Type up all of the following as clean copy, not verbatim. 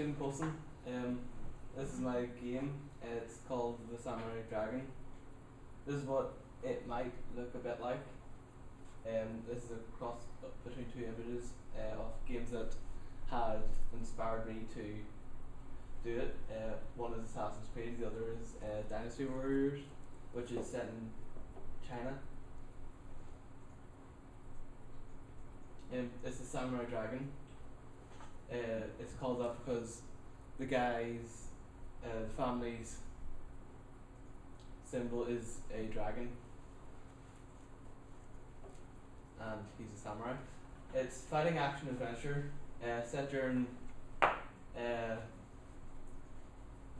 student Polson. This is my game. It's called the Samurai Dragon. This is what it might look a bit like. This is a cross between two images of games that had inspired me to do it. One is Assassin's Creed, the other is Dynasty Warriors, which is set in China. It's the Samurai Dragon. It's called that because the guy's family's symbol is a dragon, and he's a samurai. It's fighting action adventure set during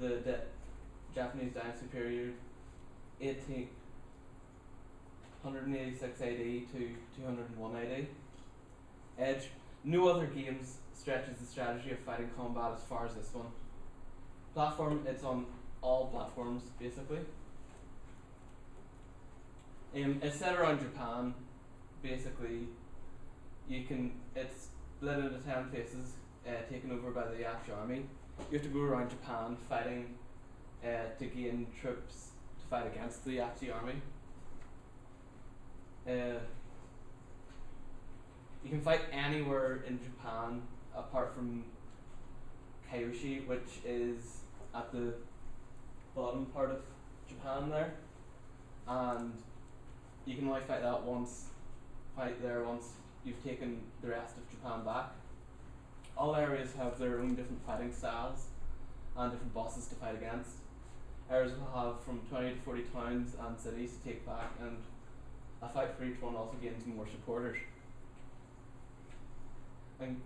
the Japanese dynasty period, 186 AD to 201 AD. No other games stretches the strategy of fighting combat as far as this one. Platform, it's on all platforms basically. It's set around Japan. Basically, it's split into 10 places taken over by the Yachi army. You have to go around Japan fighting to gain troops to fight against the Yachi army. You can fight anywhere in Japan apart from Kyoshi, which is at the bottom part of Japan there, and you can only fight there once you've taken the rest of Japan back. All areas have their own different fighting styles and different bosses to fight against. Areas will have from 20 to 40 towns and cities to take back, and a fight for each one also gains more supporters. In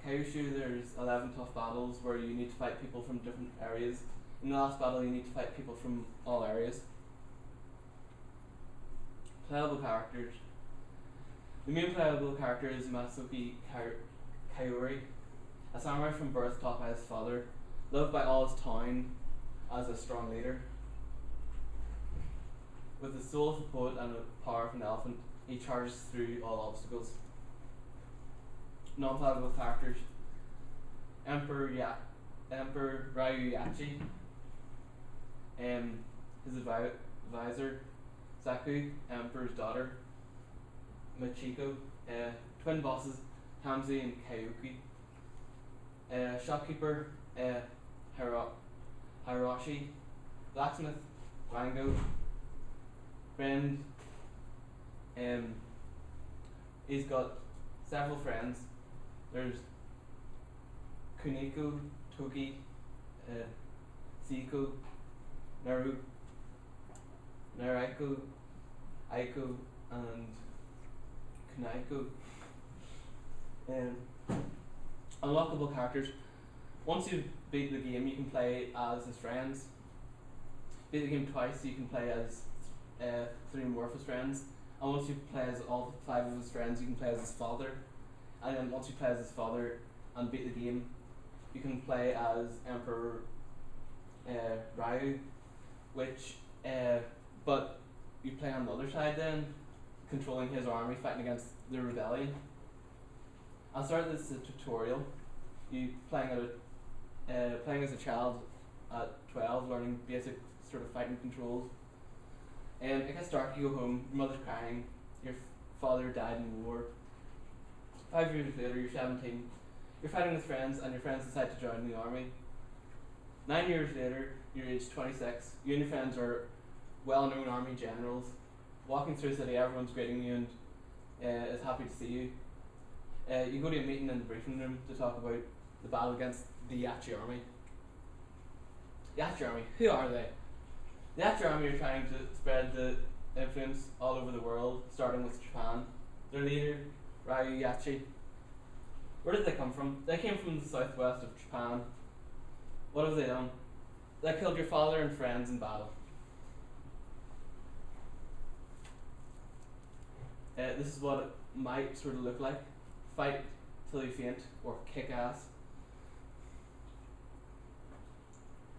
Kyushu, there's 11 tough battles where you need to fight people from different areas. In the last battle, you need to fight people from all areas. Playable characters. The main playable character is Matsuki Kaori, a samurai from birth taught by his father, loved by all his town as a strong leader. With the soul of a poet and the power of an elephant, he charges through all obstacles. Non-playable characters. Emperor Ryu Yachi, his advisor Saku, Emperor's daughter Machiko, twin bosses Hamzi and Kayuki, shopkeeper Hiroshi, blacksmith Rango, friend. He's got several friends. There's Kuniko, Toki, Seiko, Nariko, Aiko, and Kunaiko. Unlockable characters. Once you beat the game, you can play as his friends. Beat the game twice, you can play as 3 more of his friends. And once you play as all 5 of his friends, you can play as his father. And then once you play as his father and beat the game, you can play as Emperor Ryu, but you play on the other side then, controlling his army, fighting against the rebellion. I'll start this as a tutorial. You playing as a child at 12, learning basic sort of fighting controls. It gets dark, you go home, your mother's crying, your father died in war. 5 years later, you're 17, you're fighting with friends, and your friends decide to join the army. 9 years later, you're age 26, you and your friends are well-known army generals. Walking through the city, everyone's greeting you and is happy to see you. You go to a meeting in the briefing room to talk about the battle against the Yachi army. The Yachi army, who are they? The Yachi army are trying to spread the influence all over the world, starting with Japan. Their leader, Ryu Yachi. Where did they come from? They came from the southwest of Japan. What have they done? They killed your father and friends in battle. This is what it might sort of look like. Fight till you faint, or kick ass.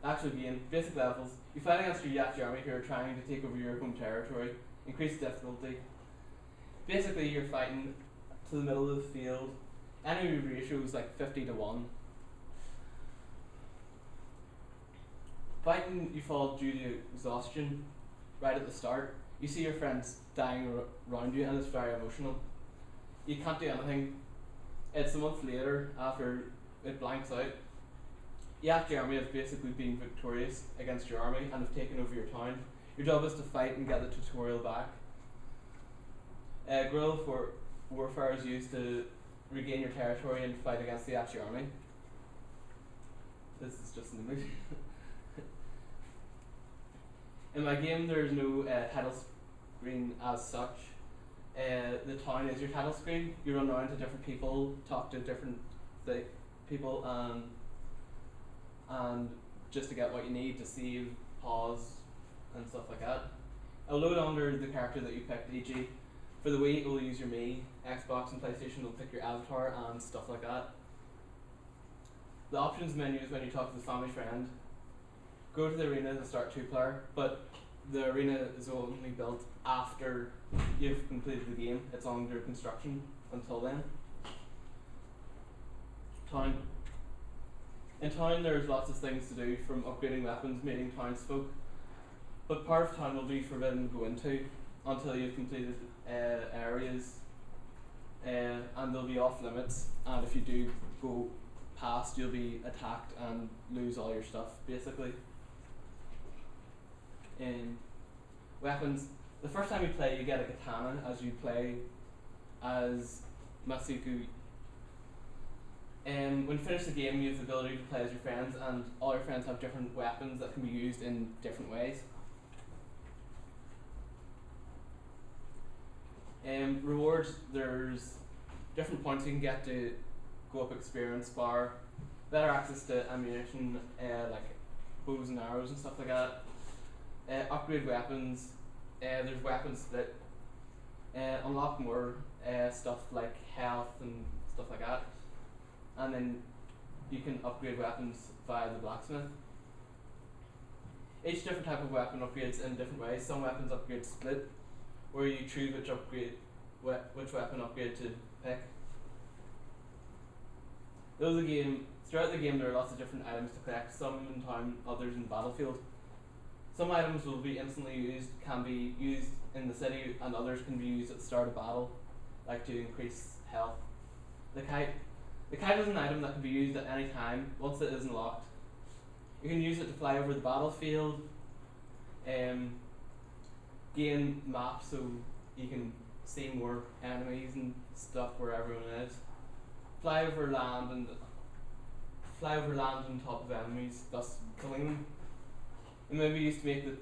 Actual game, basic levels. You fight against your Yachi army who are trying to take over your home territory. Increased difficulty. Basically, you're fighting to the middle of the field. Enemy ratio is like 50 to 1. Fighting, you fall due to exhaustion right at the start. You see your friends dying around you, and it's very emotional. You can't do anything. It's a month later after it blanks out. You have your army have basically been victorious against your army and have taken over your town. Your job is to fight and get the tutorial back. Guerrilla warfare is used to regain your territory and fight against the Apache army. This is just an image. In my game, there's no title screen as such. The town is your title screen. You run around to different people, talk to different people, and just to get what you need to save, pause, and stuff like that. It'll load under the character that you picked, e.g. for the Wii, it will use your Mii, Xbox and PlayStation will pick your avatar and stuff like that. The options menu is when you talk to the family friend. Go to the arena to start 2-player, but the arena is only built after you've completed the game. It's under construction until then. Town. In town there's lots of things to do, from upgrading weapons, meeting townsfolk, but part of town will be forbidden to go into until you've completed areas, and they'll be off limits, and if you do go past you'll be attacked and lose all your stuff basically. In weapons, the first time you play you get a katana as you play as Masuku. When you finish the game you have the ability to play as your friends, and all your friends have different weapons that can be used in different ways. Rewards, there's different points you can get to go up experience bar, better access to ammunition like bows and arrows and stuff like that. Upgrade weapons, there's weapon split, unlock more stuff like health and stuff like that, and then you can upgrade weapons via the blacksmith. Each different type of weapon upgrades in different ways. Some weapons upgrade split, where you choose which weapon upgrade to pick. Throughout the game there are lots of different items to collect, some in town, others in the battlefield. Some items will be instantly used, can be used in the city, and others can be used at the start of battle, like to increase health. The kite is an item that can be used at any time once it is unlocked. You can use it to fly over the battlefield, gain maps so you can see more enemies and stuff where everyone is. Fly over land on top of enemies, thus killing them. It may be used to make to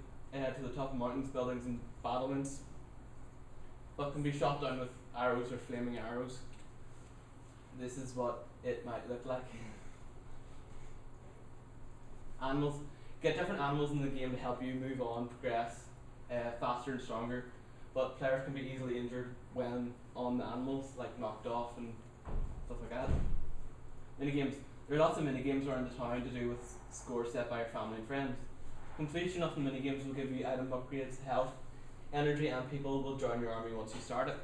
the top of mountains, buildings and battlements, but can be shot down with arrows or flaming arrows. This is what it might look like. Animals. Get different animals in the game to help you move on, progress faster and stronger, but players can be easily injured when on the animals, like knocked off and stuff like that. Minigames. There are lots of minigames around the town to do with scores set by your family and friends. Completion of the minigames will give you item upgrades, health, energy, and people will join your army once you start it.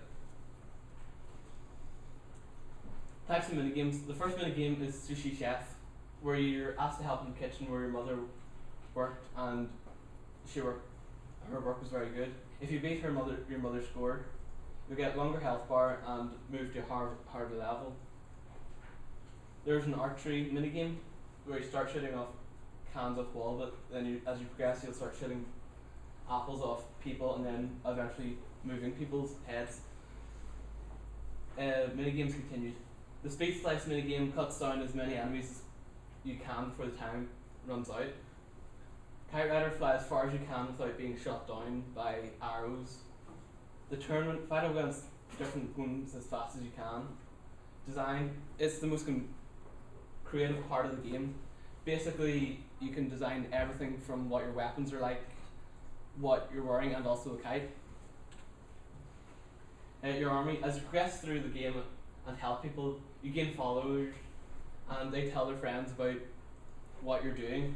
Types of minigames. The first minigame is Sushi Chef, where you're asked to help in the kitchen where your mother worked, and her work was very good. If you beat your mother's score, you'll get longer health bar and move to a harder level. There's an archery minigame where you start shooting off cans off wall, but then as you progress you'll start shooting apples off people and then eventually moving people's heads. Minigames continued. The speed slice minigame cuts down as many enemies as you can before the time runs out. Kite Rider, fly as far as you can without being shot down by arrows. The tournament, fight against different opponents as fast as you can. Design, it's the most creative part of the game. Basically, you can design everything from what your weapons are like, what you're wearing, and also the kite. Your army, as you progress through the game and help people, you gain followers, and they tell their friends about what you're doing.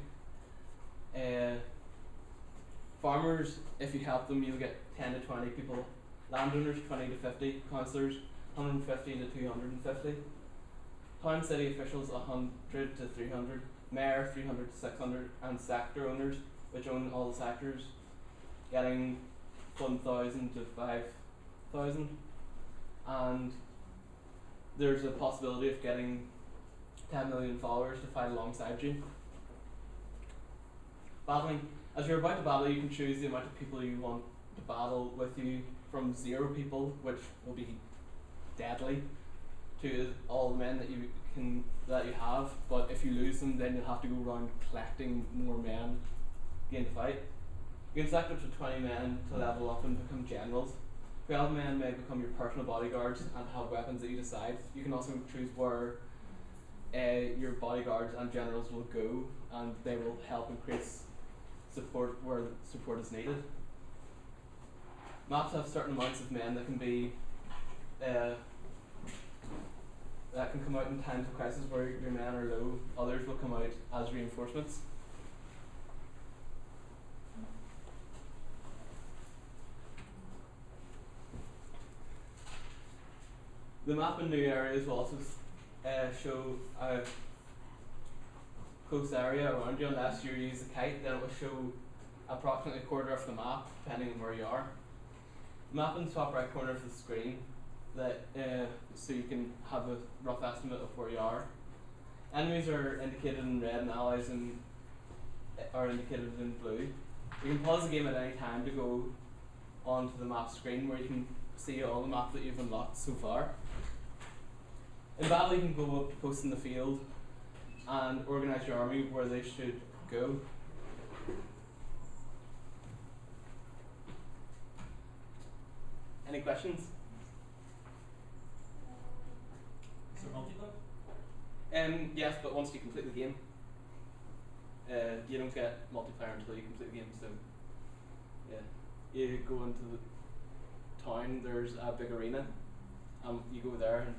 Farmers, if you help them, you'll get 10 to 20 people. Landowners, 20 to 50. Councillors, 150 to 250. Town city officials, 100 to 300. mayor 300 to 600, and sector owners, which own all the sectors, getting 1,000 to 5,000, and there's a possibility of getting 10 million followers to fight alongside you. Battling. As you're about to battle, you can choose the amount of people you want to battle with you, from 0 people, which will be deadly, to all the men that you have. But if you lose them, then you'll have to go around collecting more men again to fight. You can select up to 20 men to level up and become generals. 12 men may become your personal bodyguards and have weapons that you decide. You can also choose where your bodyguards and generals will go, and they will help increase support where support is needed. Maps have certain amounts of men that can be that can come out in times of crisis where your men are low. Others will come out as reinforcements. The map in new areas will also show a close area around you. Unless you use a kite, then it will show approximately a quarter of the map, depending on where you are. Map in the top right corner of the screen, that so you can have a rough estimate of where you are. Enemies are indicated in red, and allies are indicated in blue. You can pause the game at any time to go onto the map screen, where you can see all the map that you've unlocked so far. In battle, you can go up post in the field and organise your army where they should go. Any questions? Is there multiplayer? Yes, but once you complete the game, you don't get multiplayer until you complete the game. So, yeah, you go into the town. There's a big arena. You go there and